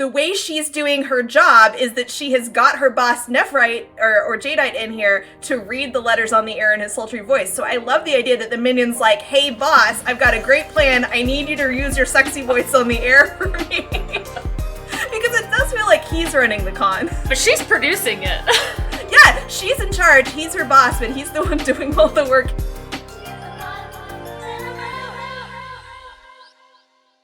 the way she's doing her job is that she has got her boss Nephrite or Jadeite in here to read the letters on the air in his sultry voice. So I love the idea that the minion's like, hey boss, I've got a great plan. I need you to use your sexy voice on the air for me. Because it does feel like he's running the con. But she's producing it. Yeah, she's in charge. He's her boss, but he's the one doing all the work.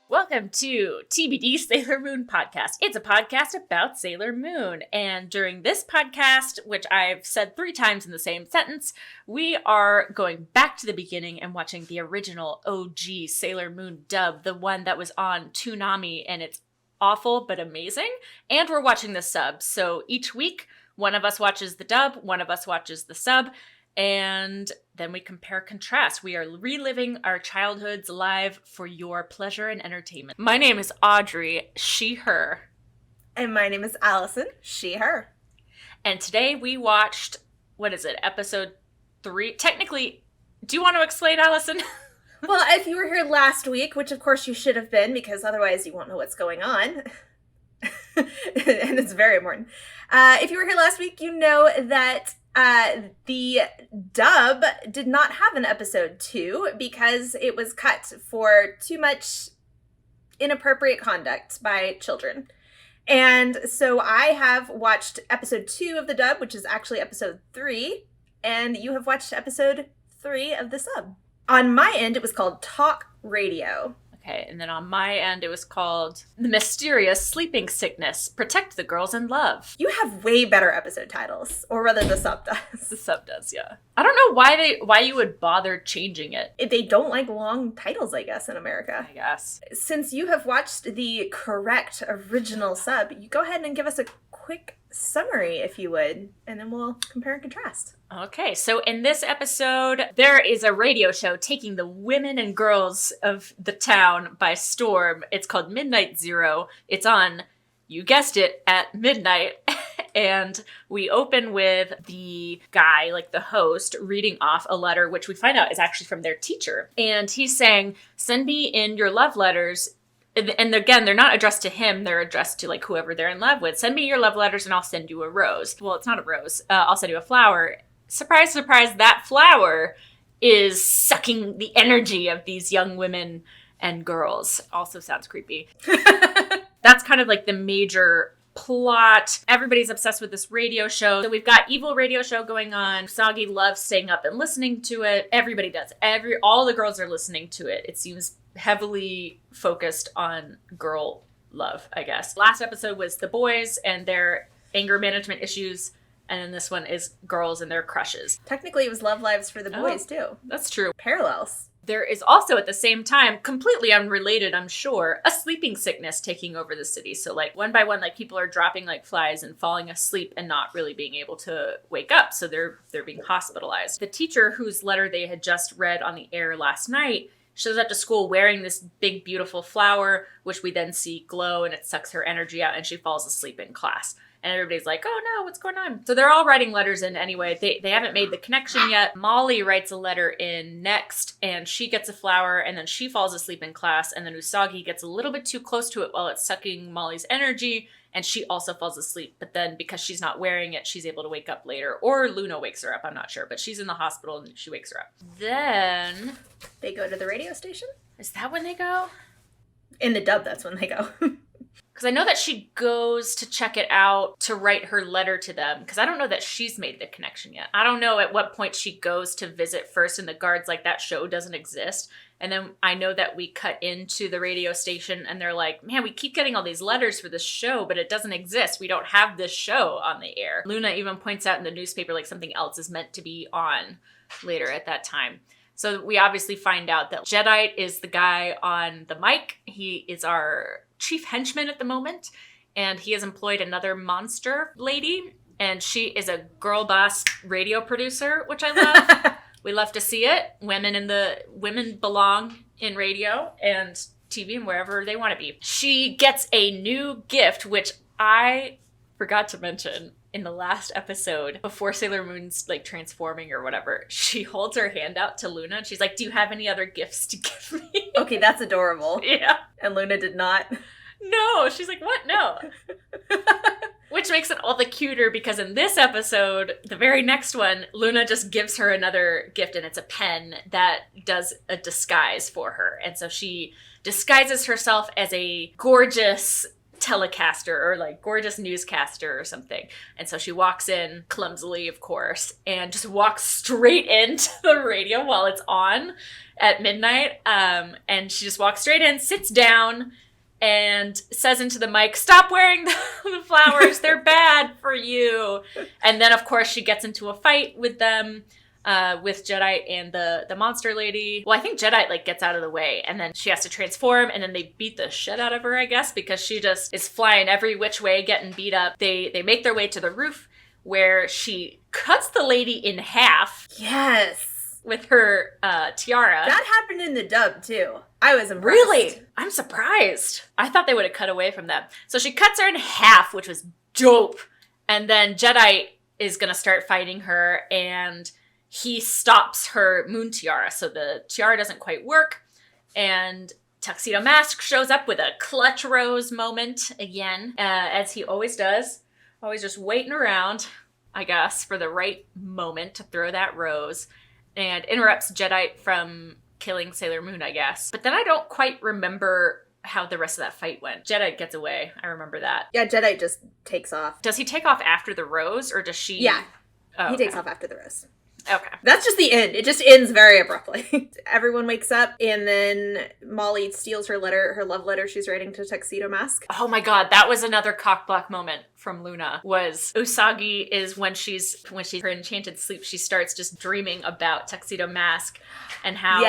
Welcome to TBD Sailor Moon Podcast. It's a podcast about Sailor Moon. And during this podcast, which I've said 3 times in the same sentence, we are going back to the beginning and watching the original OG Sailor Moon dub, the one that was on Toonami, and it's awful but amazing. And we're watching the sub. So each week, one of us watches the dub, one of us watches the sub, and then we compare contrast. We are reliving our childhoods live for your pleasure and entertainment. My name is Audrey, she, her. And my name is Alison, she, her. And today we watched, what is it, episode 3? Technically, do you want to explain, Alison? Well, if you were here last week, which of course you should have been, because otherwise you won't know what's going on. And it's very important. If you were here last week, you know that the dub did not have an episode 2 because it was cut for too much inappropriate conduct by children. And so I have watched episode 2 of the dub, which is actually episode 3, and you have watched episode 3 of the sub. On my end, it was called Talk Radio. Okay, and then on my end, it was called The Mysterious Sleeping Sickness, Protect the Girls in Love. You have way better episode titles, or rather the sub does. The sub does, yeah. I don't know why you would bother changing it. They don't like long titles, I guess, in America. I guess. Since you have watched the correct original sub, you go ahead and give us a quick summary, if you would, and then we'll compare and contrast. Okay, so in this episode, there is a radio show taking the women and girls of the town by storm. It's called Midnight Zero. It's on, you guessed it, at midnight. And we open with the guy, like the host, reading off a letter, which we find out is actually from their teacher. And he's saying, send me in your love letters. And again, they're not addressed to him. They're addressed to like whoever they're in love with. Send me your love letters and I'll send you a rose. Well, it's not a rose. I'll send you a flower. Surprise, surprise, that flower is sucking the energy of these young women and girls. Also sounds creepy. That's kind of like the major plot. Everybody's obsessed with this radio show. So we've got evil radio show going on. Usagi loves staying up and listening to it. Everybody does. All the girls are listening to it. It seems heavily focused on girl love, I guess. Last episode was the boys and their anger management issues. And then this one is girls and their crushes. Technically, it was love lives for the boys, too. That's true. Parallels. There is also, at the same time, completely unrelated, I'm sure, a sleeping sickness taking over the city. So, like, one by one, like, people are dropping like flies and falling asleep and not really being able to wake up. So they're being hospitalized. The teacher whose letter they had just read on the air last night shows up to school wearing this big, beautiful flower, which we then see glow, and it sucks her energy out, and she falls asleep in class. And everybody's like, oh no, what's going on? So they're all writing letters in anyway. They haven't made the connection yet. Molly writes a letter in next, and she gets a flower, and then she falls asleep in class, and then Usagi gets a little bit too close to it while it's sucking Molly's energy, and she also falls asleep. But then because she's not wearing it, she's able to wake up later. Or Luna wakes her up, I'm not sure. But she's in the hospital, and she wakes her up. Then they go to the radio station? Is that when they go? In the dub, that's when they go. Because I know that she goes to check it out to write her letter to them. Because I don't know that she's made the connection yet. I don't know at what point she goes to visit first and the guard's like, that show doesn't exist. And then I know that we cut into the radio station and they're like, man, we keep getting all these letters for this show, but it doesn't exist. We don't have this show on the air. Luna even points out in the newspaper like something else is meant to be on later at that time. So we obviously find out that Jadeite is the guy on the mic. He is our chief henchman at the moment, and he has employed another monster lady, and she is a girl boss radio producer, which I love. We love to see it. Women belong in radio and TV and wherever they want to be. She gets a new gift, which I forgot to mention in the last episode before Sailor Moon's like transforming or whatever. She holds her hand out to Luna and she's like, do you have any other gifts to give me? Okay, that's adorable. Yeah. And Luna did not. No, she's like, what? No. Which makes it all the cuter because in this episode, the very next one, Luna just gives her another gift, and it's a pen that does a disguise for her. And so she disguises herself as a gorgeous telecaster or like gorgeous newscaster or something. And so she walks in clumsily, of course, and just walks straight into the radio while it's on at midnight. And she just walks straight in, sits down, and says into the mic, "Stop wearing the flowers. They're bad for you." And then, of course, she gets into a fight with them, with Jadeite and the monster lady. Well, I think Jadeite, like, gets out of the way, and then she has to transform, and then they beat the shit out of her, I guess, because she just is flying every which way, getting beat up. They make their way to the roof, where she cuts the lady in half. Yes. With her tiara. That happened in the dub, too. I was impressed. Really? I'm surprised. I thought they would have cut away from that. So she cuts her in half, which was dope. And then Jadeite is going to start fighting her, and he stops her moon tiara. So the tiara doesn't quite work. And Tuxedo Mask shows up with a clutch rose moment again, as he always does. Always just waiting around, I guess, for the right moment to throw that rose. And interrupts Jadeite from killing Sailor Moon, I guess. But then I don't quite remember how the rest of that fight went. Jadeite gets away. I remember that. Yeah, Jadeite just takes off. Does he take off after the rose, or does she? Yeah. Oh, he takes off after the rose. Okay. That's just the end. It just ends very abruptly. Everyone wakes up, and then Molly steals her love letter she's writing to Tuxedo Mask. Oh my god, that was another cockblock moment from Luna. Was Usagi is when she's her enchanted sleep, she starts just dreaming about Tuxedo Mask and how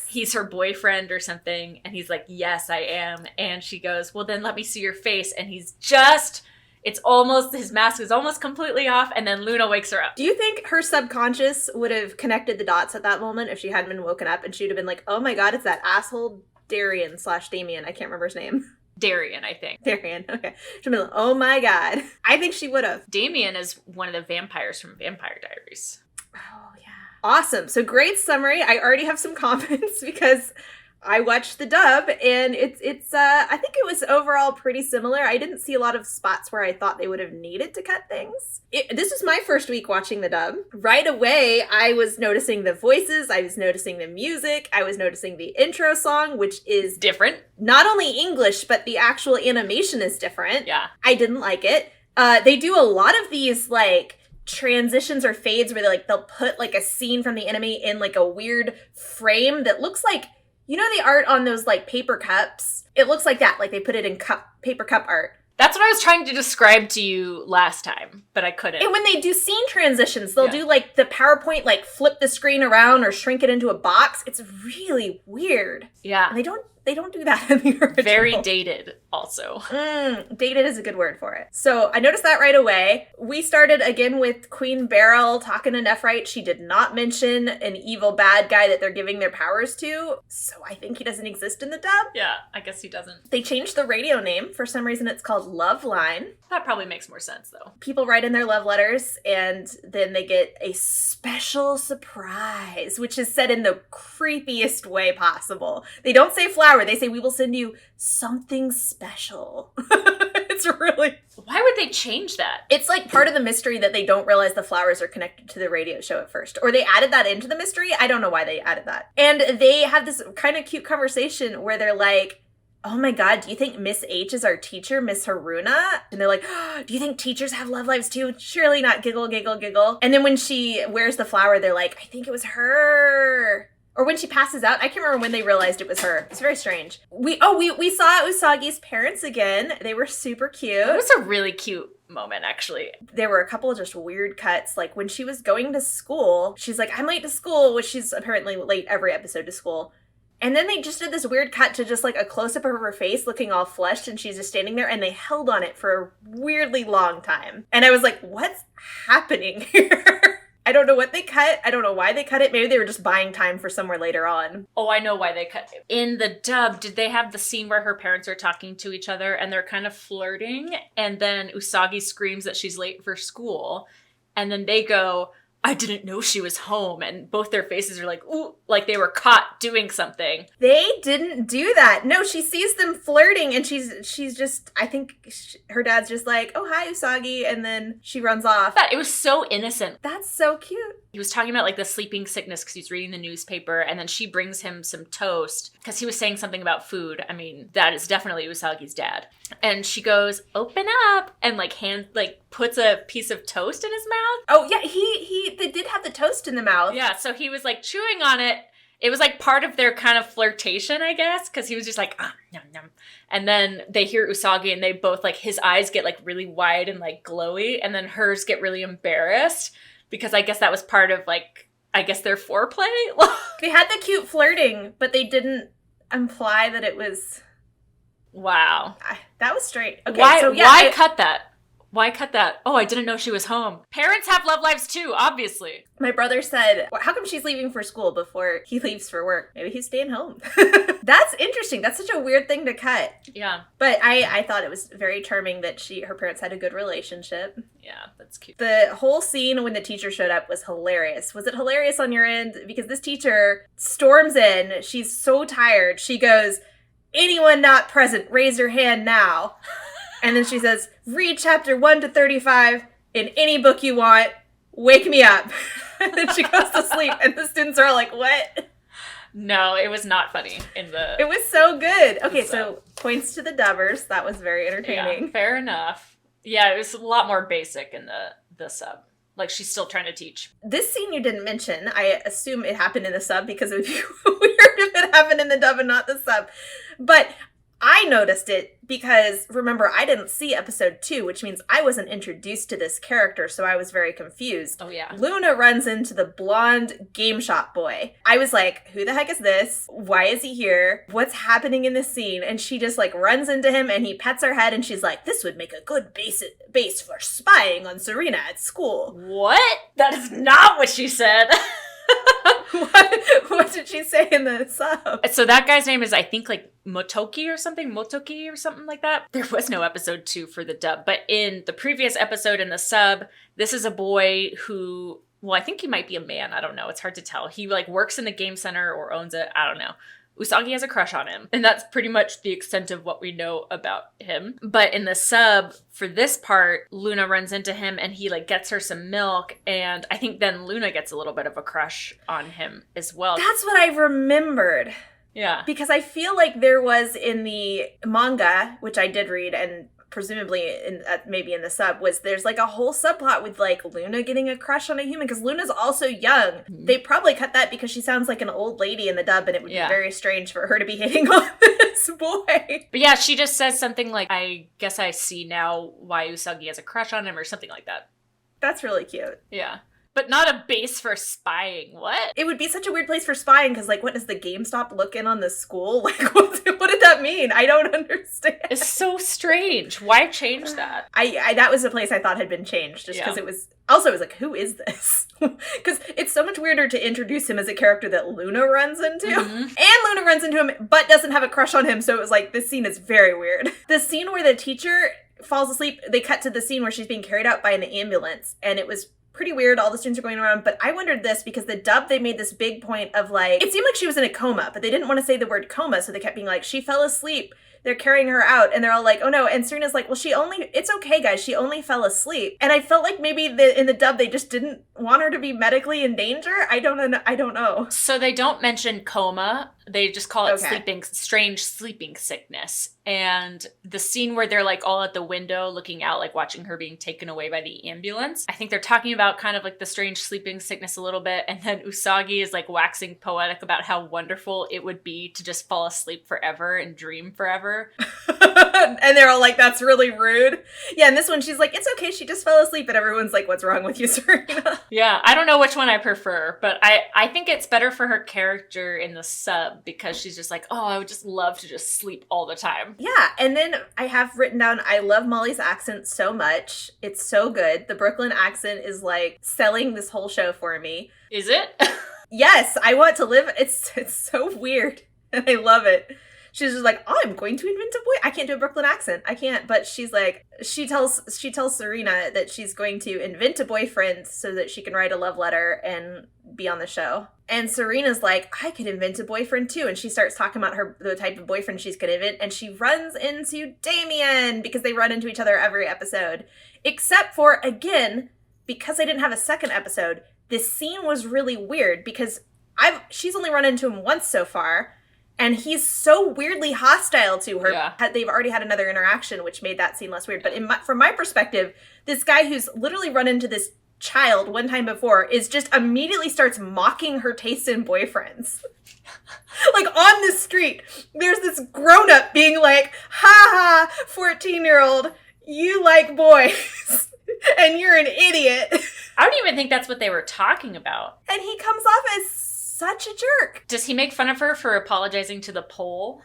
he's her boyfriend or something, and he's like, "Yes, I am." And she goes, "Well, then let me see your face." And he's just... his mask is almost completely off, and then Luna wakes her up. Do you think her subconscious would have connected the dots at that moment if she hadn't been woken up, and she'd have been like, "Oh my god, it's that asshole Darian/Damien. I can't remember his name. Darian, I think. Darian, okay. She'd been like, "Oh my god." I think she would have. Damien is one of the vampires from Vampire Diaries. Oh, yeah. Awesome. So great summary. I already have some comments because I watched the dub, and it's I think it was overall pretty similar. I didn't see a lot of spots where I thought they would have needed to cut things. This was my first week watching the dub. Right away, I was noticing the voices, I was noticing the music, I was noticing the intro song, which is different. Not only English, but the actual animation is different. Yeah. I didn't like it. They do a lot of these, like, transitions or fades where they'll put, like, a scene from the anime in, like, a weird frame that looks like... You know the art on those, like, paper cups? It looks like that. Like, they put it in paper cup art. That's what I was trying to describe to you last time, but I couldn't. And when they do scene transitions, they'll do, like, the PowerPoint, like, flip the screen around or shrink it into a box. It's really weird. Yeah. And they don't do that in the original. Very dated, also. Dated is a good word for it. So I noticed that right away. We started again with Queen Beryl talking to Nephrite. She did not mention an evil bad guy that they're giving their powers to. So I think he doesn't exist in the dub. Yeah, I guess he doesn't. They changed the radio name. For some reason, it's called Love Line. That probably makes more sense, though. People write in their love letters, and then they get a special surprise, which is said in the creepiest way possible. They don't say flower. They say, "We will send you something special." It's really... Why would they change that? It's like part of the mystery that they don't realize the flowers are connected to the radio show at first. Or they added that into the mystery. I don't know why they added that. And they have this kind of cute conversation where they're like, "Oh my god, do you think Miss H is our teacher, Miss Haruna?" And they're like, "Oh, do you think teachers have love lives too?" Surely not. Giggle, giggle, giggle. And then when she wears the flower, they're like, "I think it was her." Or when she passes out. I can't remember when they realized it was her. It's very strange. We saw Usagi's parents again. They were super cute. It was a really cute moment, actually. There were a couple of just weird cuts. Like when she was going to school, she's like, "I'm late to school," which she's apparently late every episode to school. And then they just did this weird cut to just like a close-up of her face looking all flushed, and she's just standing there, and they held on it for a weirdly long time. And I was like, what's happening here? I don't know what they cut. I don't know why they cut it. Maybe they were just buying time for somewhere later on. Oh, I know why they cut it. In the dub, did they have the scene where her parents are talking to each other and they're kind of flirting? And then Usagi screams that she's late for school. And then they go, "I didn't know she was home." And both their faces are like, ooh, like they were caught doing something. They didn't do that. No, she sees them flirting and she's just, I think her dad's just like, oh, hi, Usagi. And then she runs off. But it was so innocent. That's so cute. He was talking about like the sleeping sickness because he's reading the newspaper, and then she brings him some toast because he was saying something about food. I mean, that is definitely Usagi's dad. And she goes, open up, and like puts a piece of toast in his mouth. Oh yeah, they did have the toast in the mouth. Yeah, so he was like chewing on it. It was like part of their kind of flirtation, I guess, because he was just like, yum, yum. And then they hear Usagi and they both like, his eyes get like really wide and like glowy, and then hers get really embarrassed because I guess that was part of like, I guess their foreplay. They had the cute flirting, but they didn't imply that it was... Wow. That was straight. Okay, why cut that? Why cut that? Oh, I didn't know she was home. Parents have love lives too, obviously. My brother said, how come she's leaving for school before he leaves for work? Maybe he's staying home. That's interesting. That's such a weird thing to cut. Yeah. But I thought it was very charming that her parents had a good relationship. Yeah, that's cute. The whole scene when the teacher showed up was hilarious. Was it hilarious on your end? Because this teacher storms in. She's so tired. She goes, anyone not present, raise your hand now. And then she says, read chapter 1 to 35 in any book you want. Wake me up. And then she goes to sleep. And the students are like, what? No, it was not funny in the... It was so good. Okay, so points to the dubbers. That was very entertaining. Yeah, fair enough. Yeah, it was a lot more basic in the sub. Like, she's still trying to teach. This scene you didn't mention. I assume it happened in the sub because it would be weird if it happened in the dub and not the sub. But I noticed it because, remember, I didn't see episode 2, which means I wasn't introduced to this character, so I was very confused. Oh, yeah. Luna runs into the blonde game shop boy. I was like, who the heck is this? Why is he here? What's happening in this scene? And she just, like, runs into him, and he pets her head, and she's like, this would make a good base for spying on Serena at school. What? That is not what she said. What did she say in the sub? So that guy's name is, I think, like Motoki or something like that. There was no episode 2 for the dub, but in the previous episode in the sub, this is a boy who, well, I think he might be a man. I don't know. It's hard to tell. He like works in the game center or owns it. I don't know. Usagi has a crush on him, and that's pretty much the extent of what we know about him. But in the sub, for this part, Luna runs into him, and he, like, gets her some milk, and I think then Luna gets a little bit of a crush on him as well. That's what I remembered. Yeah. Because I feel like there was in the manga, which I did read, and presumably maybe in the sub, there's like a whole subplot with like Luna getting a crush on a human because Luna's also young. Mm-hmm. They probably cut that because she sounds like an old lady in the dub, and it would be very strange for her to be hitting on this boy. But yeah, she just says something like, I guess I see now why Usagi has a crush on him, or something like that. That's really cute. Yeah. But not a base for spying. What? It would be such a weird place for spying because, like, what, does the GameStop look in on the school? Like, what did that mean? I don't understand. It's so strange. Why change that? I that was a place I thought had been changed just because it was... Also, it was like, who is this? Because it's so much weirder to introduce him as a character that Luna runs into. Mm-hmm. And Luna runs into him, but doesn't have a crush on him. So it was like, this scene is very weird. The scene where the teacher falls asleep, they cut to the scene where she's being carried out by an ambulance. And it was pretty weird. All the students are going around. But I wondered this because the dub, they made this big point of like, it seemed like she was in a coma, but they didn't want to say the word coma. So they kept being like, she fell asleep. They're carrying her out, and they're all like, oh no. And Serena's like, well, it's okay, guys. She only fell asleep. And I felt like maybe in the dub, they just didn't want her to be medically in danger. I don't know. So they don't mention coma. They just call it strange sleeping sickness. And the scene where they're like all at the window looking out, like watching her being taken away by the ambulance, I think they're talking about kind of like the strange sleeping sickness a little bit. And then Usagi is like waxing poetic about how wonderful it would be to just fall asleep forever and dream forever. And they're all like, that's really rude. Yeah, and this one, she's like, it's okay, she just fell asleep. And everyone's like, what's wrong with you, Serena? Yeah, I don't know which one I prefer, but I think it's better for her character in the sub because she's just like, oh, I would just love to just sleep all the time. Yeah, and then I have written down, I love Molly's accent so much. It's so good. The Brooklyn accent is like selling this whole show for me. Is it? Yes, I want to live. It's so weird, and I love it. She's just like, I'm going to invent a boy. I can't do a Brooklyn accent. I can't. But she's like, she tells Serena that she's going to invent a boyfriend so that she can write a love letter and be on the show. And Serena's like, I could invent a boyfriend too. And she starts talking about the type of boyfriend she's going to invent. And she runs into Damien because they run into each other every episode. Except for, again, because I didn't have a second episode, this scene was really weird because she's only run into him once so far. And he's so weirdly hostile to her. Yeah. They've already had another interaction, which made that scene less weird. But from my perspective, this guy who's literally run into this child one time before is just immediately starts mocking her taste in boyfriends. Like on the street, there's this grown-up being like, ha ha, 14-year-old, you like boys and you're an idiot. I don't even think that's what they were talking about. And he comes off as such a jerk. Does he make fun of her for apologizing to the pole?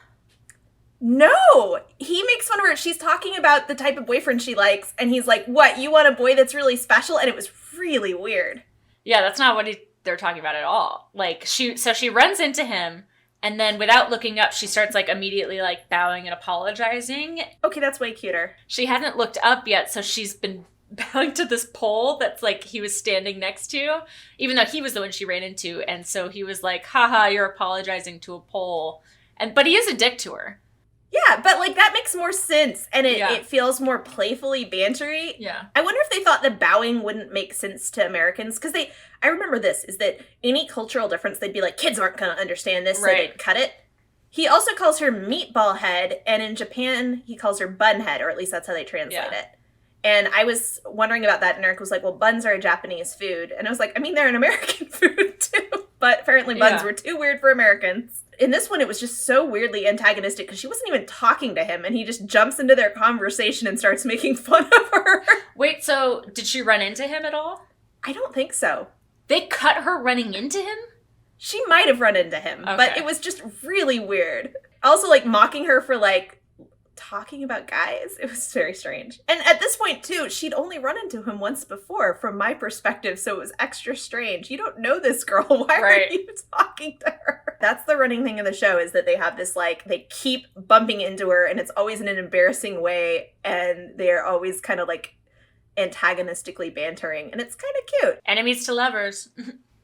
No, he makes fun of her. She's talking about the type of boyfriend she likes, and he's like, what, you want a boy that's really special? And it was really weird. Yeah, that's not what they're talking about at all. Like, she runs into him, and then without looking up, she starts, like, immediately, like, bowing and apologizing. Okay, that's way cuter. She hadn't looked up yet, so she's been bowing to this pole that's, like, he was standing next to, even though he was the one she ran into, and so he was like, haha, you're apologizing to a pole. But he is a dick to her. Yeah, but, like, that makes more sense, and it feels more playfully bantery. Yeah. I wonder if they thought the bowing wouldn't make sense to Americans, because I remember this, is that any cultural difference, they'd be like, kids aren't going to understand this, so they'd cut it. He also calls her meatball head, and in Japan, he calls her bun head, or at least that's how they translate it. And I was wondering about that, and Eric was like, well, buns are a Japanese food. And I was like, I mean, they're an American food, too. But apparently buns were too weird for Americans. In this one, it was just so weirdly antagonistic because she wasn't even talking to him, and he just jumps into their conversation and starts making fun of her. Wait, so did she run into him at all? I don't think so. They cut her running into him? She might have run into him, Okay. but it was just really weird. Also, like, mocking her for, like, talking about guys. It was very strange. And at this point, too, she'd only run into him once before, from my perspective, so it was extra strange. You don't know this girl. Why are you talking to her? That's the running thing of the show, is that they have this, like, they keep bumping into her, and it's always in an embarrassing way, and they're always kind of, like, antagonistically bantering, and it's kind of cute. Enemies to lovers.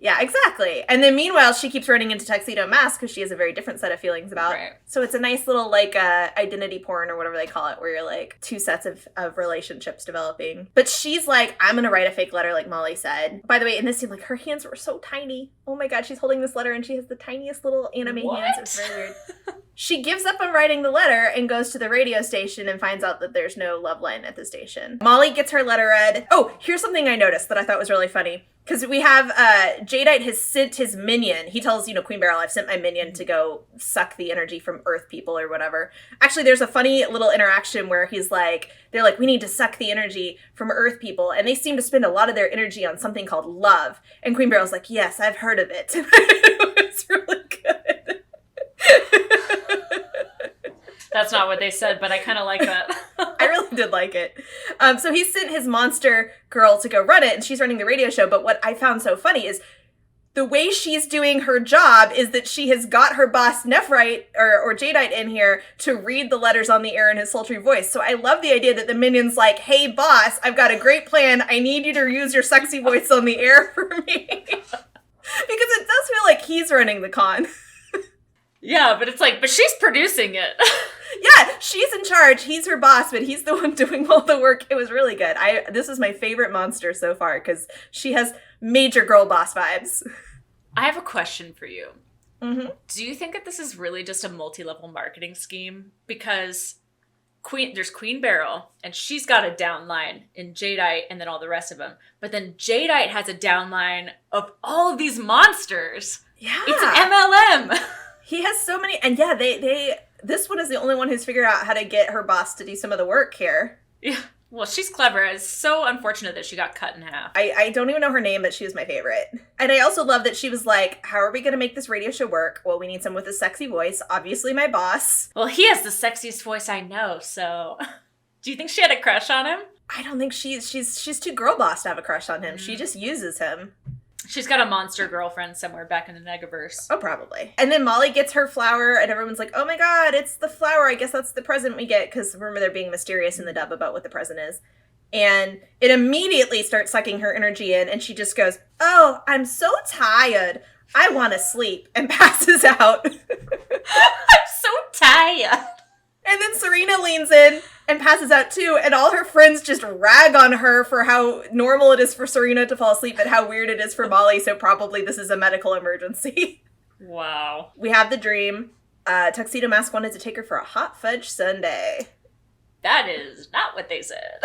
Yeah, exactly. And then meanwhile, she keeps running into Tuxedo Mask because she has a very different set of feelings about. Right. So it's a nice little, like, identity porn or whatever they call it, where you're, like, two sets of relationships developing. But she's like, I'm going to write a fake letter, like Molly said. By the way, in this scene, like, her hands were so tiny. Oh my god, she's holding this letter and she has the tiniest little anime hands. It was very weird. She gives up on writing the letter and goes to the radio station and finds out that there's no love line at the station. Molly gets her letter read. Oh, here's something I noticed that I thought was really funny. Because we have, Jadeite has sent his minion. He tells, Queen Beryl, I've sent my minion to go suck the energy from Earth people or whatever. Actually, there's a funny little interaction where they're like, we need to suck the energy from Earth people. And they seem to spend a lot of their energy on something called love. And Queen Beryl's like, yes, I've heard of it. It's really good. That's not what they said, but I kind of like that. I really did like it. So he sent his monster girl to go run it, and she's running the radio show. But what I found so funny is the way she's doing her job is that she has got her boss Nephrite or Jadeite in here to read the letters on the air in his sultry voice. So I love the idea that the minion's like, hey, boss, I've got a great plan. I need you to use your sexy voice on the air for me. Because it does feel like he's running the con. Yeah, but she's producing it. Yeah, she's in charge. He's her boss, but he's the one doing all the work. It was really good. This is my favorite monster so far because she has major girl boss vibes. I have a question for you. Mm-hmm. Do you think that this is really just a multi-level marketing scheme? Because there's Queen Beryl, and she's got a downline in Jadeite and then all the rest of them. But then Jadeite has a downline of all of these monsters. Yeah. It's an MLM. He has so many, and yeah, this one is the only one who's figured out how to get her boss to do some of the work here. Yeah, well, she's clever. It's so unfortunate that she got cut in half. I don't even know her name, but she was my favorite. And I also love that she was like, how are we going to make this radio show work? Well, we need someone with a sexy voice. Obviously, my boss. Well, he has the sexiest voice I know, so... Do you think she had a crush on him? I don't think she's too girl boss to have a crush on him. She just uses him. She's got a monster girlfriend somewhere back in the Negaverse. Oh, probably. And then Molly gets her flower, and everyone's like, oh my god, it's the flower. I guess that's the present we get, because remember they're being mysterious in the dub about what the present is. And it immediately starts sucking her energy in, and she just goes, "Oh, I'm so tired. I want to sleep," and passes out. I'm so tired. And then Serena leans in and passes out too, and all her friends just rag on her for how normal it is for Serena to fall asleep and how weird it is for Molly, so probably this is a medical emergency. Wow. We have the dream. Tuxedo Mask wanted to take her for a hot fudge sundae. That is not what they said.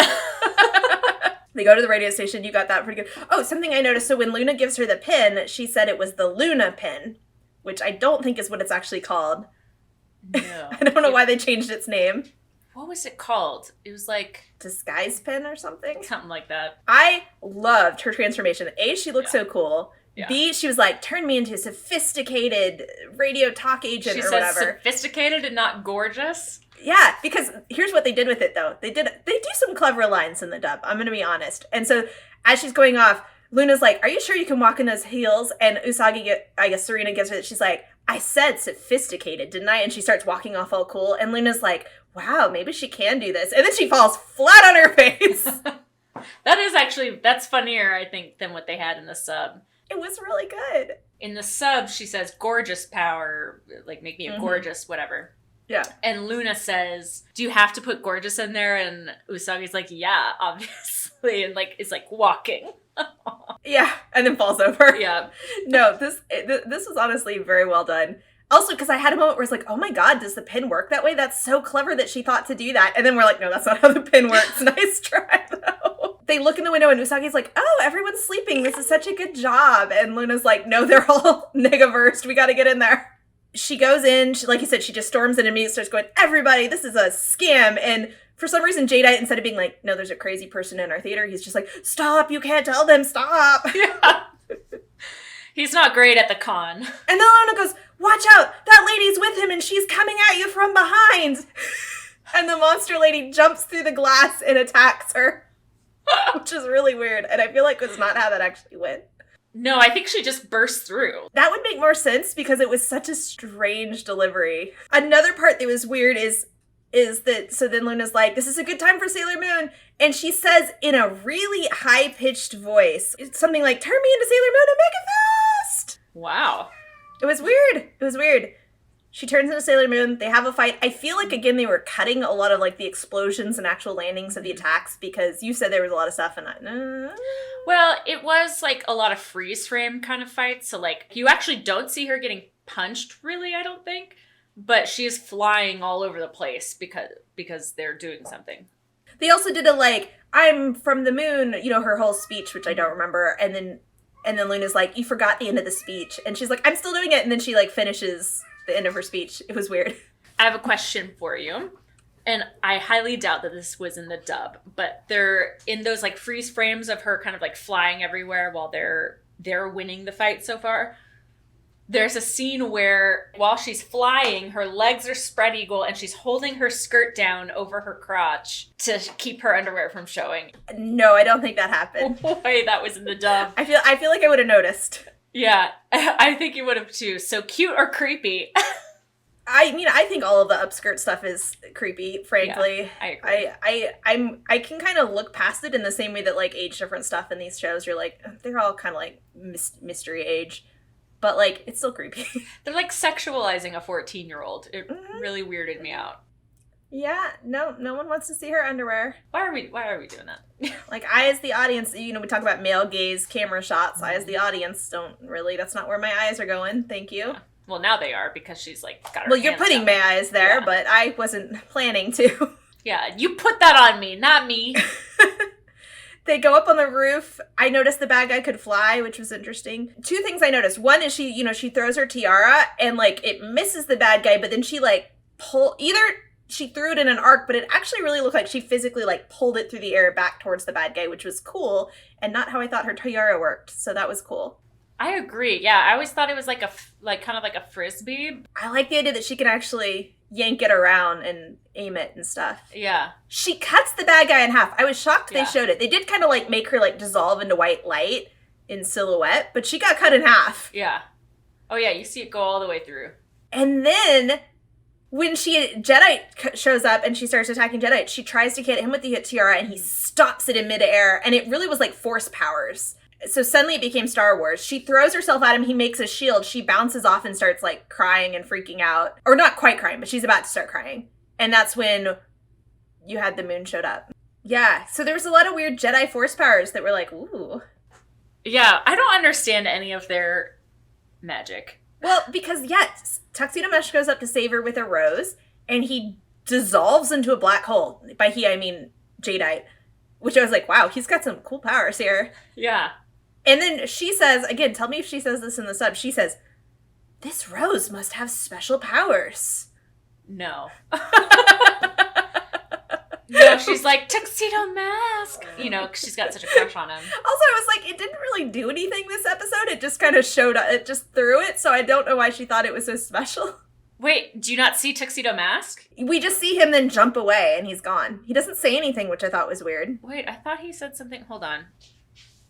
They go to the radio station. You got that pretty good. Oh, something I noticed. So when Luna gives her the pin, she said it was the Luna pin, which I don't think is what it's actually called. No. I don't know why they changed its name. What was it called? It was like... Disguise pin or something? Something like that. I loved her transformation. A, she looked so cool. Yeah. B, she was like, turn me into a sophisticated radio talk agent or whatever. She says sophisticated and not gorgeous? Yeah, because here's what they did with it, though. They do some clever lines in the dub, I'm going to be honest. And so as she's going off, Luna's like, "Are you sure you can walk in those heels?" And Serena gives her that. She's like, "I said sophisticated, didn't I?" And she starts walking off all cool. And Luna's like, "Wow, maybe she can do this." And then she falls flat on her face. That's funnier, I think, than what they had in the sub. It was really good. In the sub, she says, "Gorgeous power," like, make me a gorgeous, whatever. Yeah. And Luna says, "Do you have to put gorgeous in there?" And Usagi's like, "Yeah, obviously." And like, is like walking. Yeah. And then falls over. Yeah. No, this was honestly very well done. Also, because I had a moment where it's like, oh my god, does the pin work that way? That's so clever that she thought to do that. And then we're like, no, that's not how the pin works. Nice try, though. They look in the window and Usagi's like, "Oh, everyone's sleeping. This is such a good job." And Luna's like, "No, they're all negaversed. We got to get in there." She goes in, like you said, she just storms in and immediately starts going, "Everybody, this is a scam." And for some reason, Jadeite, instead of being like, "No, there's a crazy person in our theater," he's just like, "Stop, you can't tell them, stop." Yeah. He's not great at the con. And then Luna goes, "Watch out, that lady's with him and she's coming at you from behind." And the monster lady jumps through the glass and attacks her, which is really weird. And I feel like it's not how that actually went. No, I think she just burst through. That would make more sense because it was such a strange delivery. Another part that was weird is that, so then Luna's like, "This is a good time for Sailor Moon." And she says in a really high-pitched voice, it's something like, "Turn me into Sailor Moon and make it fast." Wow. It was weird. She turns into Sailor Moon. They have a fight. I feel like, again, they were cutting a lot of, like, the explosions and actual landings of the attacks because you said there was a lot of stuff and Well, it was, like, a lot of freeze frame kind of fights. So, like, you actually don't see her getting punched, really, I don't think. But she is flying all over the place because they're doing something. They also did a, like, "I'm from the moon," her whole speech, which I don't remember. And then Luna's like, "You forgot the end of the speech." And she's like, "I'm still doing it." And then she, like, finishes the end of her speech. It was weird. I have a question for you. And I highly doubt that this was in the dub. But they're in those, like, freeze frames of her kind of, like, flying everywhere while they're winning the fight so far. There's a scene where while she's flying, her legs are spread eagle and she's holding her skirt down over her crotch to keep her underwear from showing. No, I don't think that happened. Oh boy, that was in the dub. I feel like I would have noticed. Yeah, I think you would have too. So cute or creepy? I mean, I think all of the upskirt stuff is creepy, frankly. Yeah, I agree. I can kind of look past it in the same way that, like, age different stuff in these shows, you're like, they're all kind of like mystery age. But, like, it's still creepy. They're, like, sexualizing a 14-year-old. It really weirded me out. Yeah, no one wants to see her underwear. Why are we doing that? Like, I as the audience, we talk about male gaze camera shots. I as the audience don't really, that's not where my eyes are going. Thank you. Yeah. Well, now they are because she's, like, got her Well, you're putting down. my eyes there, but I wasn't planning to. Yeah, you put that on me, not me. They go up on the roof. I noticed the bad guy could fly, which was interesting. Two things I noticed. One is she throws her tiara and, like, it misses the bad guy, but then she, like, either she threw it in an arc, but it actually really looked like she physically, like, pulled it through the air back towards the bad guy, which was cool and not how I thought her tiara worked. So that was cool. I agree. Yeah, I always thought it was like kind of like a frisbee. I like the idea that she can actually yank it around and aim it and stuff. Yeah. She cuts the bad guy in half. I was shocked they showed it. They did kind of, like, make her, like, dissolve into white light in silhouette, but she got cut in half. Yeah. Oh, yeah, you see it go all the way through. And then when Jadeite shows up and she starts attacking Jadeite, she tries to hit him with the tiara and he stops it in midair, and it really was like force powers. So suddenly it became Star Wars. She throws herself at him. He makes a shield. She bounces off and starts like crying and freaking out. Or not quite crying, but she's about to start crying. And that's when you had the moon showed up. Yeah. So there was a lot of weird Jedi force powers that were like, ooh. Yeah. I don't understand any of their magic. Well, because, yes, Tuxedo Mask goes up to save her with a rose, and he dissolves into a black hole. By he, I mean Jadeite. Which I was like, wow, he's got some cool powers here. Yeah. And then she says, again, tell me if she says this in the sub, she says, this rose must have special powers. No. No, she's like, Tuxedo Mask. You know, 'cause she's got such a crush on him. Also, I was like, it didn't really do anything this episode. It just kind of showed up. It just threw it. So I don't know why she thought it was so special. Wait, do you not see Tuxedo Mask? We just see him then jump away and he's gone. He doesn't say anything, which I thought was weird. Wait, I thought he said something. Hold on.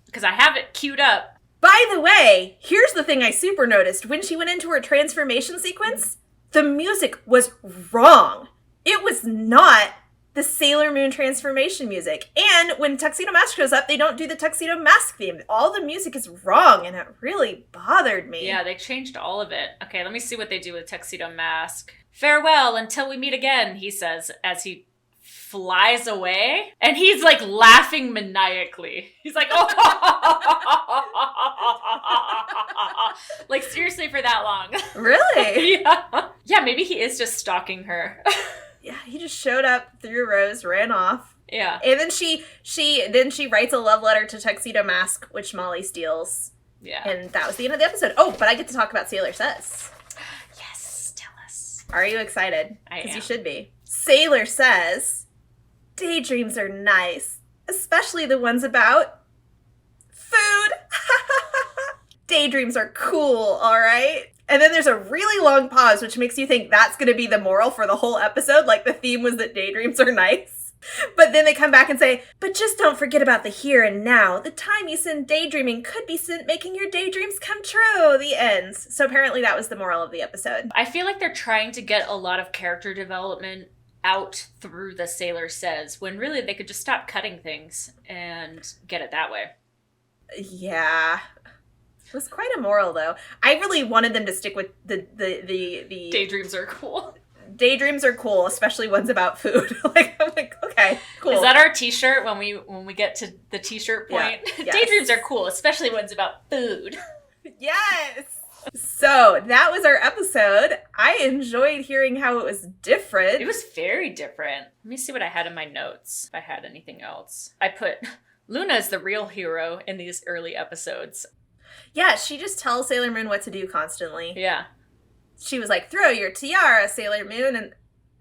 Because I have it queued up. By the way, here's the thing I super noticed. When she went into her transformation sequence, the music was wrong. It was not the Sailor Moon transformation music. And when Tuxedo Mask shows up, they don't do the Tuxedo Mask theme. All the music is wrong, and it really bothered me. Yeah, they changed all of it. Okay, let me see what they do with Tuxedo Mask. Farewell until we meet again, he says as he flies away. And he's like laughing maniacally. He's like, oh, like seriously for that long. Really? Yeah. Yeah, maybe he is just stalking her. Yeah, he just showed up, threw a rose, ran off. Yeah. And then she writes a love letter to Tuxedo Mask, which Molly steals. Yeah. And that was the end of the episode. Oh, but I get to talk about Sailor Says. Yes, tell us. Are you excited? I am. Because you should be. Sailor says, daydreams are nice, especially the ones about food. Daydreams are cool, all right? And then there's a really long pause, which makes you think that's going to be the moral for the whole episode. Like the theme was that daydreams are nice. But then they come back and say, but just don't forget about the here and now. The time you spend daydreaming could be spent making your daydreams come true. The ends. So apparently that was the moral of the episode. I feel like they're trying to get a lot of character development out through the Sailor Says, when really they could just stop cutting things and get it that way. Yeah. It was quite a moral, though. I really wanted them to stick with the Daydreams are cool. Daydreams are cool, especially ones about food. I'm like, okay, cool. Is that our t-shirt when we get to the t-shirt point? Yeah. Yes. Daydreams are cool, especially ones about food. Yes! So, that was our episode. I enjoyed hearing how it was different. It was very different. Let me see what I had in my notes, if I had anything else. I put, Luna is the real hero in these early episodes. Yeah, she just tells Sailor Moon what to do constantly. Yeah. She was like, throw your tiara, Sailor Moon, and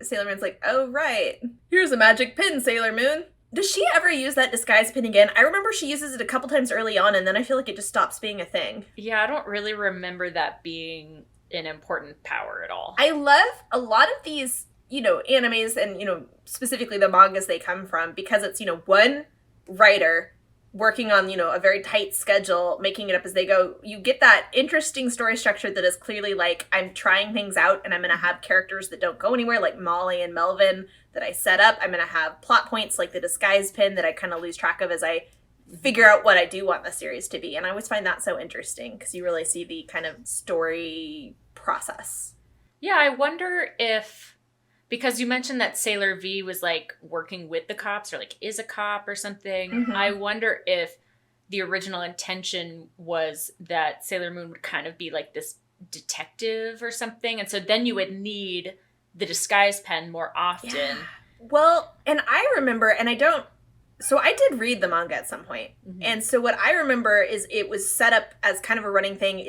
Sailor Moon's like, oh, right. Here's a magic pin, Sailor Moon. Does she ever use that disguise pin again? I remember she uses it a couple times early on, and then I feel like it just stops being a thing. Yeah, I don't really remember that being an important power at all. I love a lot of these, animes and, specifically the mangas they come from, because it's, one writer working on, a very tight schedule, making it up as they go. You get that interesting story structure that is clearly like, I'm trying things out and I'm going to have characters that don't go anywhere, like Molly and Melvin that I set up. I'm going to have plot points like the disguise pin that I kind of lose track of as I figure out what I do want the series to be. And I always find that so interesting because you really see the kind of story process. Yeah, I wonder if, because you mentioned that Sailor V was like working with the cops or like is a cop or something. Mm-hmm. I wonder if the original intention was that Sailor Moon would kind of be like this detective or something. And so then you would need the disguise pen more often. Yeah. Well, and I remember, so I did read the manga at some point. Mm-hmm. And so what I remember is it was set up as kind of a running thing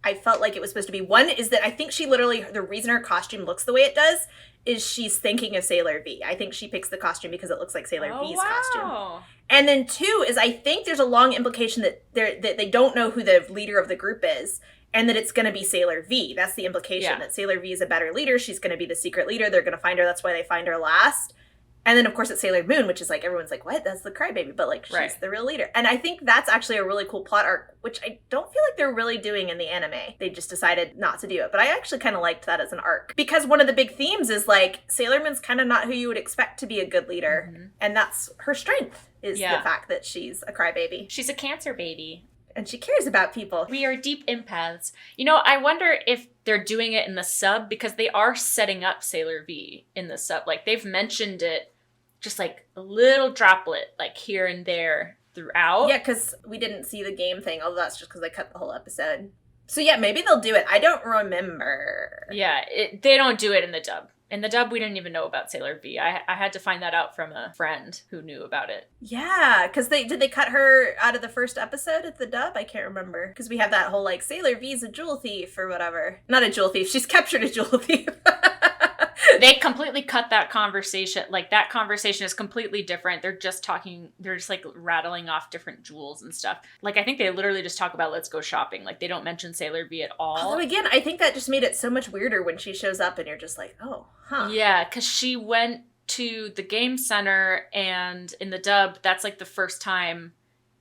I felt like it was supposed to be, one is that I think she literally, the reason her costume looks the way it does is she's thinking of Sailor V. I think she picks the costume because it looks like Sailor V's costume. And then two is I think there's a long implication that they don't know who the leader of the group is and that it's going to be Sailor V. That's the implication, that Sailor V is a better leader. She's going to be the secret leader. They're going to find her. That's why they find her last. And then, of course, it's Sailor Moon, which is like, everyone's like, what? That's the crybaby. But, like, she's the real leader. And I think that's actually a really cool plot arc, which I don't feel like they're really doing in the anime. They just decided not to do it. But I actually kind of liked that as an arc. Because one of the big themes is, like, Sailor Moon's kind of not who you would expect to be a good leader. Mm-hmm. And that's her strength, is the fact that she's a crybaby. She's a Cancer baby. And she cares about people. We are deep empaths. You know, I wonder if they're doing it in the sub, because they are setting up Sailor V in the sub. Like, they've mentioned it just like a little droplet, like here and there throughout. Yeah, because we didn't see the game thing, although that's just because I cut the whole episode. So yeah, maybe they'll do it. I don't remember. Yeah, they don't do it in the dub. In the dub, we didn't even know about Sailor V. I had to find that out from a friend who knew about it. Yeah, because did they cut her out of the first episode at the dub? I can't remember. Because we have that whole, like, Sailor V's a jewel thief or whatever. Not a jewel thief. She's captured a jewel thief. They completely cut that conversation. Like, that conversation is completely different. They're just like rattling off different jewels and stuff. Like, I think they literally just talk about let's go shopping. Like, they don't mention Sailor V at all. Although, again, I think that just made it so much weirder when she shows up and you're just like, oh, huh. Yeah, because she went to the game center, and in the dub, that's like the first time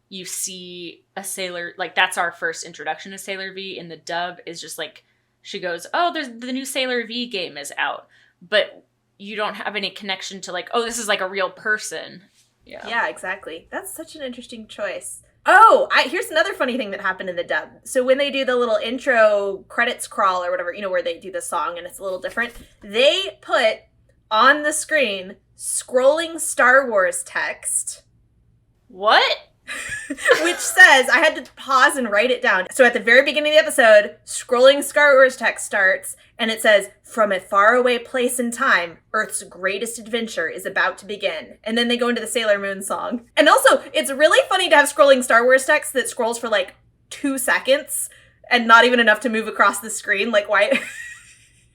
you see a Sailor. Like, that's our first introduction to Sailor V. In the dub is just like, she goes, oh, there's the new Sailor V game is out. But you don't have any connection to, like, oh, this is like a real person. Yeah, exactly. That's such an interesting choice. Oh, here's another funny thing that happened in the dub. So when they do the little intro credits crawl or whatever, you know, where they do the song and it's a little different, they put on the screen scrolling Star Wars text. What? Which says, I had to pause and write it down. So at the very beginning of the episode, scrolling Star Wars text starts, and it says, from a faraway place in time, Earth's greatest adventure is about to begin. And then they go into the Sailor Moon song. And also, it's really funny to have scrolling Star Wars text that scrolls for like 2 seconds and not even enough to move across the screen. Like, why? It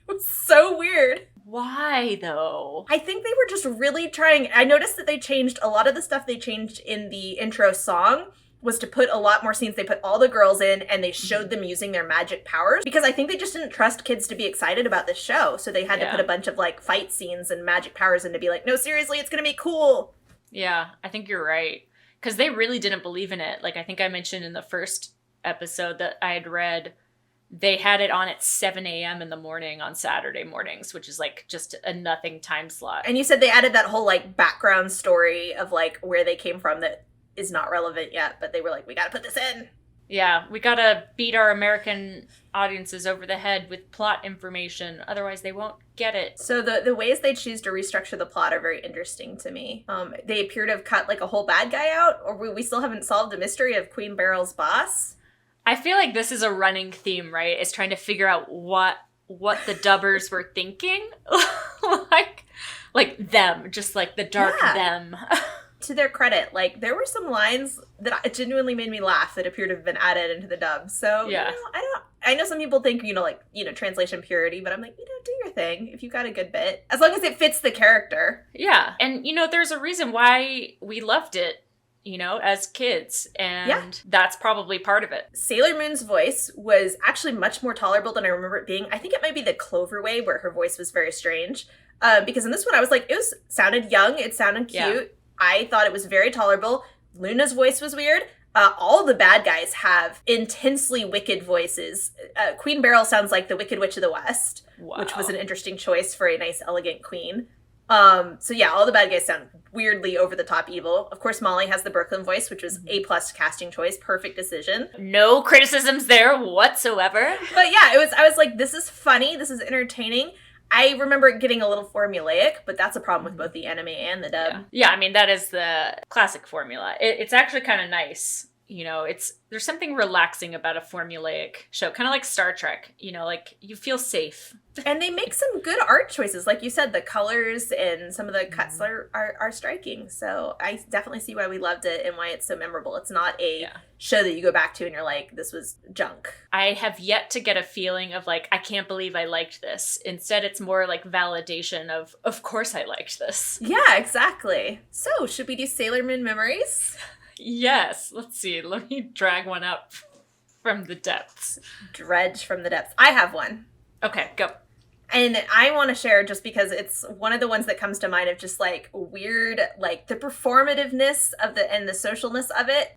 was so weird. Why, though? I think they were just really trying. I noticed that they changed a lot of the stuff they changed in the intro song was to put a lot more scenes. They put all the girls in and they showed them using their magic powers because I think they just didn't trust kids to be excited about this show. So they had to put a bunch of like fight scenes and magic powers in to be like, no, seriously, it's going to be cool. Yeah, I think you're right. Because they really didn't believe in it. Like, I think I mentioned in the first episode that I had read, they had it on at 7 a.m. in the morning on Saturday mornings, which is like just a nothing time slot. And you said they added that whole like background story of like where they came from that is not relevant yet, but they were like, we gotta put this in. Yeah, we gotta beat our American audiences over the head with plot information, otherwise they won't get it. So the ways they choose to restructure the plot are very interesting to me. They appear to have cut like a whole bad guy out, or we still haven't solved the mystery of Queen Beryl's boss. I feel like this is a running theme, right? Is trying to figure out what the dubbers were thinking. like them, just like the dark them. To their credit, like, there were some lines that genuinely made me laugh that appear to have been added into the dub. So, yeah. You know, I know some people think, translation purity, but I'm like, do your thing if you got a good bit. As long as it fits the character. Yeah. And, there's a reason why we loved it, as kids. And that's probably part of it. Sailor Moon's voice was actually much more tolerable than I remember it being. I think it might be the Clover way where her voice was very strange. Because in this one, I was like, sounded young, it sounded cute. Yeah. I thought it was very tolerable. Luna's voice was weird. All the bad guys have intensely wicked voices. Queen Beryl sounds like the Wicked Witch of the West, which was an interesting choice for a nice, elegant queen. So yeah, all the bad guys sound weirdly over-the-top evil. Of course, Molly has the Brooklyn voice, which was A+ casting choice. Perfect decision. No criticisms there whatsoever. But yeah, I was like, this is funny. This is entertaining. I remember it getting a little formulaic, but that's a problem with both the anime and the dub. Yeah, I mean, that is the classic formula. It's actually kind of nice. There's something relaxing about a formulaic show, kind of like Star Trek, like you feel safe. And they make some good art choices. Like you said, the colors and some of the cuts are striking. So I definitely see why we loved it and why it's so memorable. It's not a show that you go back to and you're like, this was junk. I have yet to get a feeling of like, I can't believe I liked this. Instead, it's more like validation of course I liked this. Yeah, exactly. So should we do Sailor Moon memories? Yes. Let's see. Let me drag one up from the depths. Dredge from the depths. I have one. Okay, go. And I want to share just because it's one of the ones that comes to mind of just like weird, like the performativeness of the socialness of it.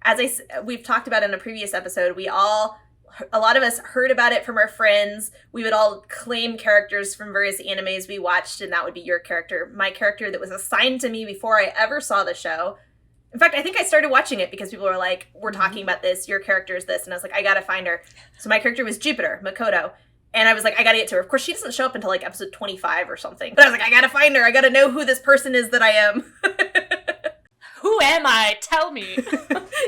We've talked about in a previous episode, a lot of us heard about it from our friends. We would all claim characters from various animes we watched, and that would be your character. My character that was assigned to me before I ever saw the show. In fact, I think I started watching it because people were like, we're talking about this, your character is this. And I was like, I gotta find her. So my character was Jupiter, Makoto. And I was like, I gotta get to her. Of course, she doesn't show up until like episode 25 or something. But I was like, I gotta find her. I gotta know who this person is that I am. Who am I? Tell me.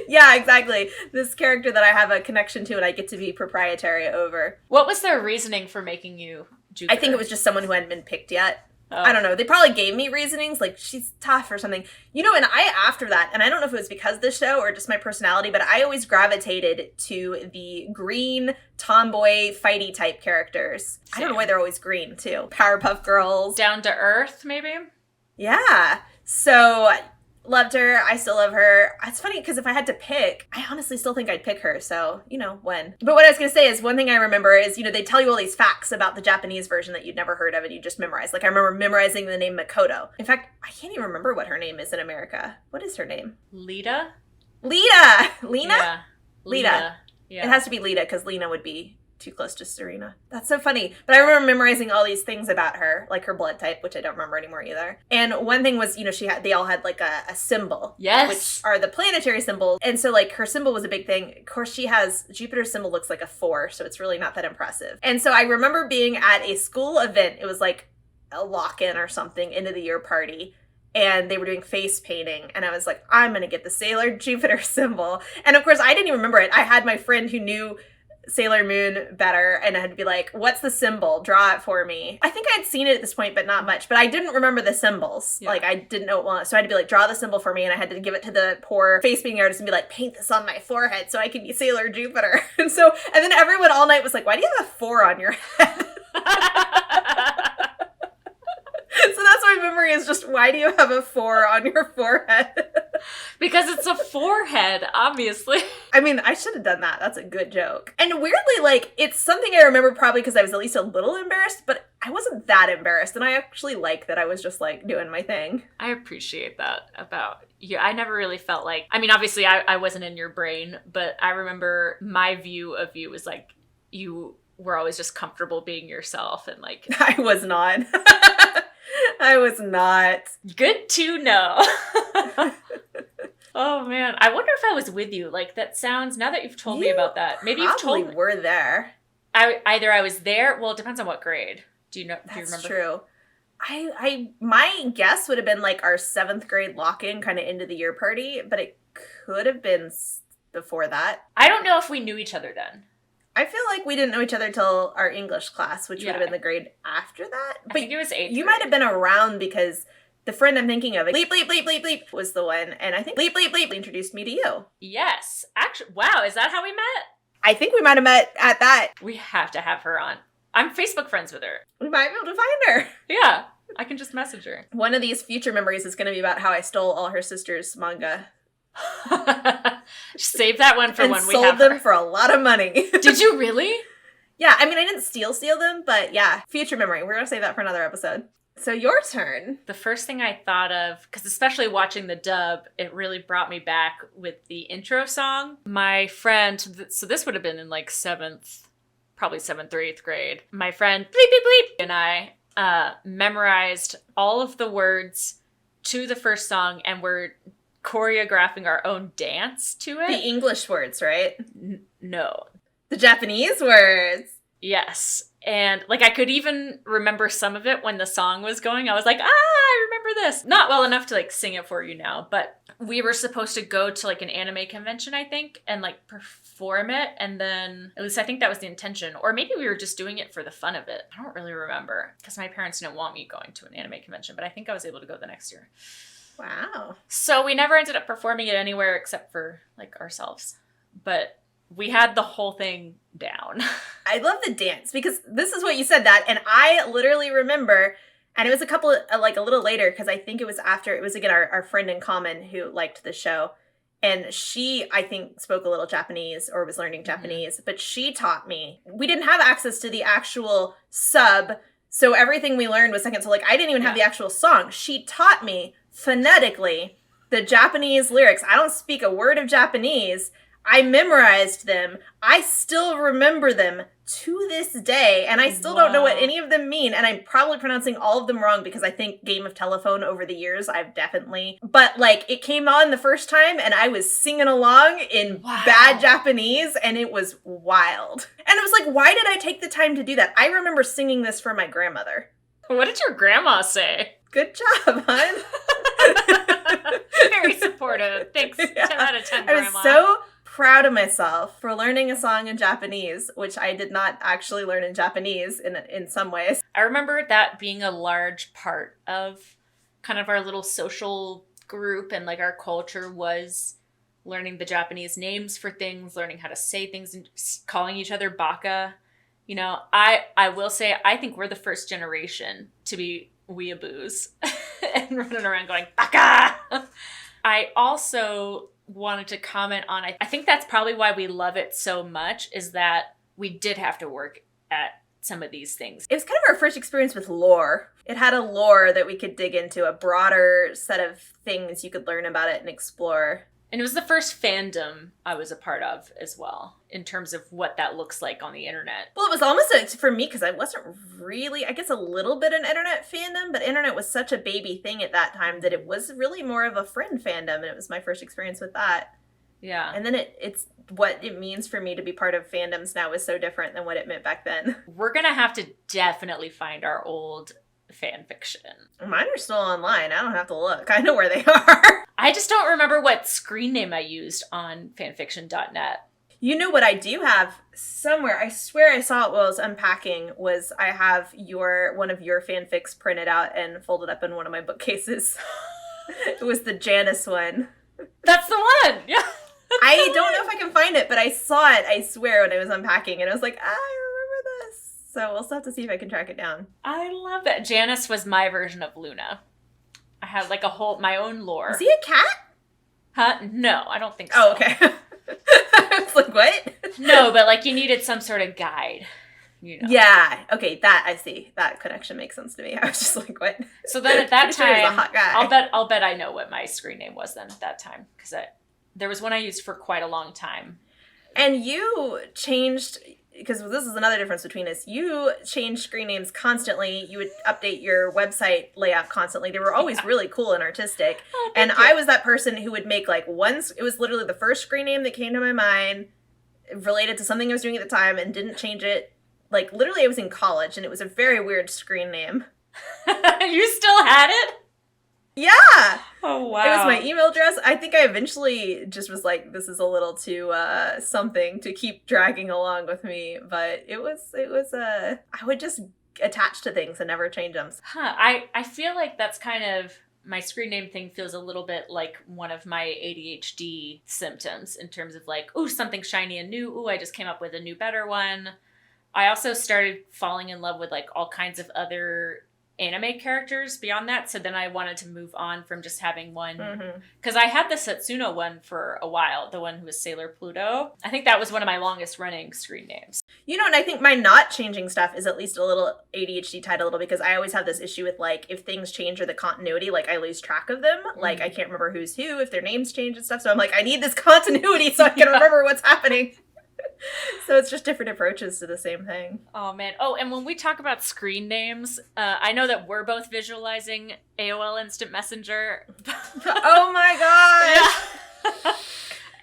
Yeah, exactly. This character that I have a connection to and I get to be proprietary over. What was their reasoning for making you Jupiter? I think it was just someone who hadn't been picked yet. Oh. I don't know. They probably gave me reasonings, like, she's tough or something. And after that, and I don't know if it was because of the show or just my personality, but I always gravitated to the green, tomboy, fighty type characters. Same. I don't know why they're always green, too. Powerpuff Girls. Down to earth, maybe? Yeah. So... loved her. I still love her. It's funny because if I had to pick, I honestly still think I'd pick her. So, when. But what I was going to say is one thing I remember is, they tell you all these facts about the Japanese version that you'd never heard of and you just memorize. Like I remember memorizing the name Makoto. In fact, I can't even remember what her name is in America. What is her name? Lita? Lita! Lena? Yeah. Lita. Yeah. It has to be Lita because Lena would be too close to Serena. That's so funny. But I remember memorizing all these things about her, like her blood type, which I don't remember anymore either. And one thing was, they all had like a symbol. Yes. Which are the planetary symbols. And so like her symbol was a big thing. Of course, Jupiter's symbol looks like a 4, so it's really not that impressive. And so I remember being at a school event. It was like a lock-in or something, end of the year party. And they were doing face painting. And I was like, I'm going to get the Sailor Jupiter symbol. And of course, I didn't even remember it. I had my friend who knew Sailor Moon better, and I had to be like, what's the symbol? Draw it for me. I think I'd seen it at this point, but not much. But I didn't remember the symbols. Yeah. Like, I didn't know it was. So I had to be like, draw the symbol for me, and I had to give it to the poor face painting artist and be like, paint this on my forehead so I can be Sailor Jupiter. And then everyone all night was like, why do you have a 4 on your head? So that's my memory is just, why do you have a 4 on your forehead? Because it's a forehead, obviously. I mean, I should have done that. That's a good joke. And weirdly, like, it's something I remember probably because I was at least a little embarrassed, but I wasn't that embarrassed. And I actually like that I was just, like, doing my thing. I appreciate that about you. I never really felt like, I mean, obviously I wasn't in your brain, but I remember my view of you was like, you were always just comfortable being yourself and like... I was not. I was not. Good to know. Oh man, I wonder if I was with you. Like that sounds. Now that you've told me about that, maybe you've told me. Were there. Either I was there. Well, it depends on what grade. Do you know? Do you remember? That's true. My guess would have been like our 7th grade lock-in kind of end of the year party, but it could have been before that. I don't know if we knew each other then. I feel like we didn't know each other till our English class, which would have been the grade after that. But I think it was 8th You grade. might have been around because the friend I'm thinking of, bleep, bleep, bleep, bleep, bleep, was the one. And I think bleep, bleep, bleep introduced me to you. Yes. Actually, wow, is that how we met? I think we might have met at that. We have to have her on. I'm Facebook friends with her. We might be able to find her. Yeah, I can just message her. One of these future memories is going to be about how I stole all her sister's manga. Save that one for and when we have sold them her. for a lot of money. Did you really? Yeah, I mean, I didn't steal them, but yeah, future memory. We're going to save that for another episode. So your turn. The first thing I thought of, because especially watching the dub, it really brought me back with the intro song. My friend, so this would have been in like 7th, probably 7th or 8th grade. My friend, bleep, bleep, bleep, and I memorized all of the words to the first song and were choreographing our own dance to it. The English words, right? No. The Japanese words. Yes. And like I could even remember some of it when the song was going. I was like, I remember this. Not well enough to like sing it for you now, but we were supposed to go to like an anime convention, I think, and like perform it. And then at least I think that was the intention. Or maybe we were just doing it for the fun of it. I don't really remember because my parents didn't want me going to an anime convention, but I think I was able to go the next year. Wow. So we never ended up performing it anywhere except for like ourselves. But we had the whole thing down. I love the dance because this is what you said that. And I literally remember, and it was a little later because I think it was after, it was again our friend in common who liked the show. And she, I think, spoke a little Japanese or was learning Japanese, but she taught me. We didn't have access to the actual sub, So everything we learned was second. So, like, I didn't even have the actual song. She taught me phonetically the Japanese lyrics. I don't speak a word of Japanese. I memorized them. I still remember them to this day, and I still don't know what any of them mean, and I'm probably pronouncing all of them wrong because I think Game of Telephone over the years, I've definitely... But, like, it came on the first time, and I was singing along in bad Japanese, and it was wild. And it was like, why did I take the time to do that? I remember singing this for my grandmother. What did your grandma say? Good job, hon. Very supportive. Thanks. 10 out of 10, Grandma. I was so proud of myself for learning a song in Japanese, which I did not actually learn in Japanese in some ways. I remember that being a large part of kind of our little social group and like our culture was learning the Japanese names for things, learning how to say things, and calling each other baka. You know, I will say, I think we're the first generation to be weeaboos and running around going, baka! I also wanted to comment on, I think that's probably why we love it so much, is that we did have to work at some of these things. It was kind of our first experience with lore. It had a lore that we could dig into, a broader set of things you could learn about it and explore. And it was the first fandom I was a part of as well, in terms of what that looks like on the internet. Well, it was almost for me, because I wasn't really, I guess a little bit an internet fandom, but internet was such a baby thing at that time that it was really more of a friend fandom, and it was my first experience with that. Yeah. And then it's what it means for me to be part of fandoms now is so different than what it meant back then. We're going to have to definitely find our old fan fiction. Mine are still online. I don't have to look. I know where they are. I just don't remember what screen name I used on fanfiction.net. You know what I do have somewhere, I swear I saw it while I was unpacking, was I have one of your fanfics printed out and folded up in one of my bookcases. It was the Janice one. That's the one! Yeah. I don't know if I can find it, but I saw it, I swear, when I was unpacking, and I was like, I remember this. So we'll still have to see if I can track it down. I love that. Janice was my version of Luna. I had like my own lore. Is he a cat? Huh? No, I don't think so. Oh, okay. I was like, what? No, but like you needed some sort of guide. You know. Yeah. Okay, that I see. That connection makes sense to me. I was just like, what? So then at that Sure, he's a time, hot guy. I'll bet I know what my screen name was then at that time, because there was one I used for quite a long time. And you changed, because this is another difference between us. You changed screen names constantly. You would update your website layout constantly. They were always really cool and artistic. Oh, and thank you. I was that person who would make like it was literally the first screen name that came to my mind related to something I was doing at the time and didn't change it. Like literally I was in college and it was a very weird screen name. You still had it? Yeah. Oh, wow. It was my email address. I think I eventually just was like, this is a little too something to keep dragging along with me. But it was I would just attach to things and never change them. Huh. I feel like that's kind of, my screen name thing feels a little bit like one of my ADHD symptoms in terms of like, ooh, something shiny and new. Ooh, I just came up with a new, better one. I also started falling in love with like all kinds of other anime characters beyond that, so then I wanted to move on from just having one, because I had the Setsuno one for a while, the one who was Sailor Pluto. I think that was one of my longest running screen names. You know, and I think my not changing stuff is at least a little ADHD tied a little, because I always have this issue with like if things change or the continuity, like I lose track of them. Like I can't remember who's who, if their names change and stuff, so I'm like, I need this continuity so I can remember what's happening. So it's just different approaches to the same thing. Oh, man. Oh, and when we talk about screen names, I know that we're both visualizing AOL Instant Messenger. Oh, my gosh! Yeah.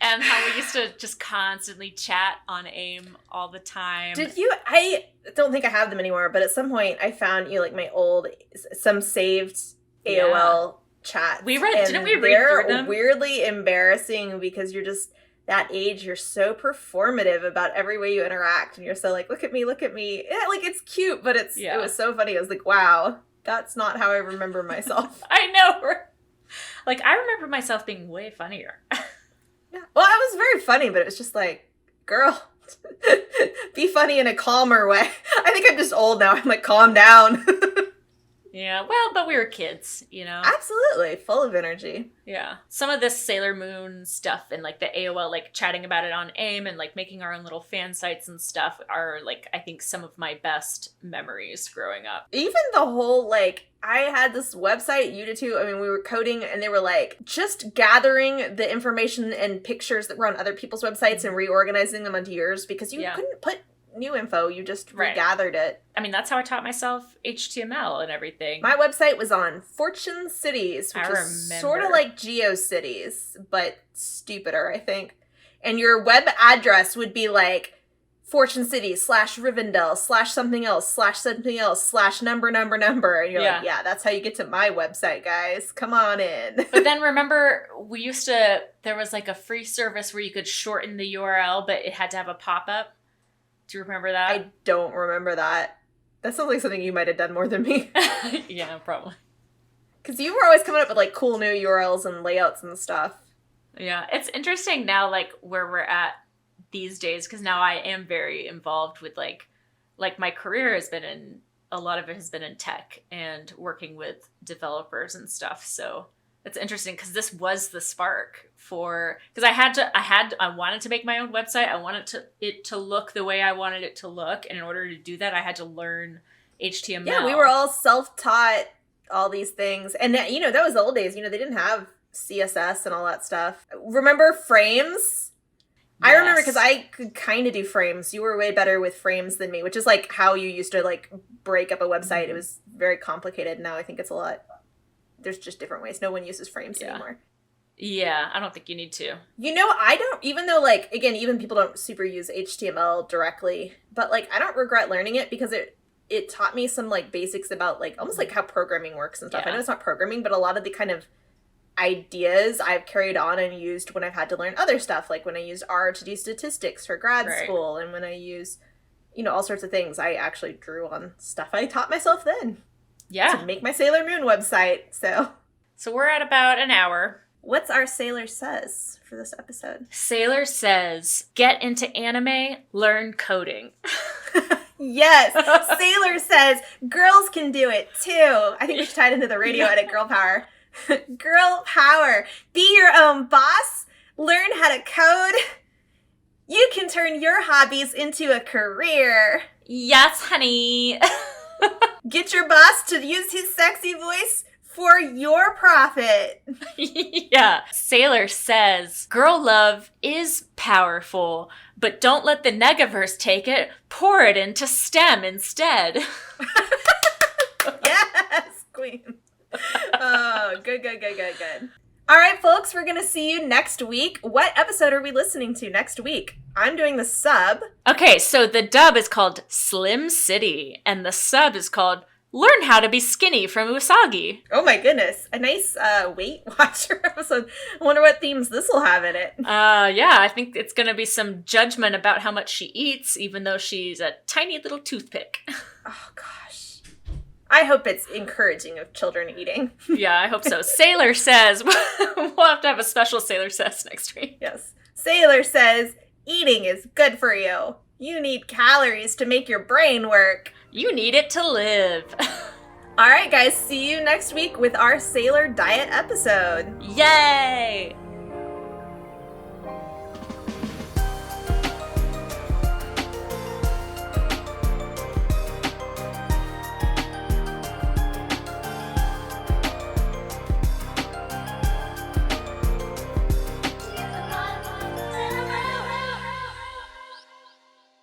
And how we used to just constantly chat on AIM all the time. Did you? I don't think I have them anymore, but at some point I found like my old, some saved AOL chats. Didn't we read through them? They're weirdly embarrassing because you're just... that age, you're so performative about every way you interact, and you're so like, look at me. Yeah, like, it's cute, but it was so funny. I was like, wow, that's not how I remember myself. I know. Like, I remember myself being way funnier. Yeah. Well, I was very funny, but it was just like, girl, be funny in a calmer way. I think I'm just old now. I'm like, calm down. Yeah, well, but we were kids, you know? Absolutely. Full of energy. Yeah. Some of this Sailor Moon stuff and like the AOL, like chatting about it on AIM and like making our own little fan sites and stuff are like, I think some of my best memories growing up. Even the whole, like, I had this website, you did too. I mean, we were coding and they were like just gathering the information and pictures that were on other people's websites and reorganizing them onto yours because you couldn't put new info. You just regathered it. I mean, that's how I taught myself HTML and everything. My website was on Fortune Cities, which is sort of like GeoCities, but stupider, I think. And your web address would be like Fortune Cities /Rivendell /something else /number. And you're like, yeah, that's how you get to my website, guys. Come on in. But then remember, there was like a free service where you could shorten the URL, but it had to have a pop-up. Do you remember that? I don't remember that. That sounds like something you might have done more than me. Yeah, probably. Because you were always coming up with like cool new URLs and layouts and stuff. Yeah, it's interesting now, like where we're at these days, because now I am very involved with like my career has been in, a lot of it has been in tech and working with developers and stuff. So it's interesting because this was the spark because I wanted to make my own website. I wanted it to look the way I wanted it to look. And in order to do that, I had to learn HTML. Yeah, we were all self-taught, all these things. And that, that was the old days. They didn't have CSS and all that stuff. Remember frames? Yes. I remember because I could kind of do frames. You were way better with frames than me, which is like how you used to like break up a website. It was very complicated. Now I think it's a lot. There's just different ways. No one uses frames anymore. Yeah, I don't think you need to. I don't, even though like, again, even people don't super use HTML directly, but like I don't regret learning it because it taught me some like basics about like almost like how programming works and stuff. I know it's not programming, but a lot of the kind of ideas I've carried on and used when I've had to learn other stuff, like when I used R to do statistics for grad school, and when I use, all sorts of things. I actually drew on stuff I taught myself then. Yeah. To make my Sailor Moon website, so we're at about an hour. What's our Sailor Says for this episode? Sailor says, get into anime, learn coding. Yes. Sailor says, girls can do it too. I think we should tie it into the radio edit, girl power. Girl power. Be your own boss. Learn how to code. You can turn your hobbies into a career. Yes, honey. Get your boss to use his sexy voice for your profit. Yeah. Sailor says, girl love is powerful, but don't let the Negaverse take it. Pour it into STEM instead. Yes, queen. Oh, good. All right, folks, we're going to see you next week. What episode are we listening to next week? I'm doing the sub. Okay, so the dub is called Slim City, and the sub is called Learn How to Be Skinny from Usagi. Oh my goodness. A nice Weight Watcher episode. I wonder what themes this will have in it. Yeah, I think it's going to be some judgment about how much she eats, even though she's a tiny little toothpick. Oh, gosh. I hope it's encouraging of children eating. Yeah, I hope so. Sailor says, we'll have to have a special Sailor Says next week. Yes. Sailor says, eating is good for you. You need calories to make your brain work. You need it to live. All right, guys. See you next week with our Sailor Diet episode. Yay!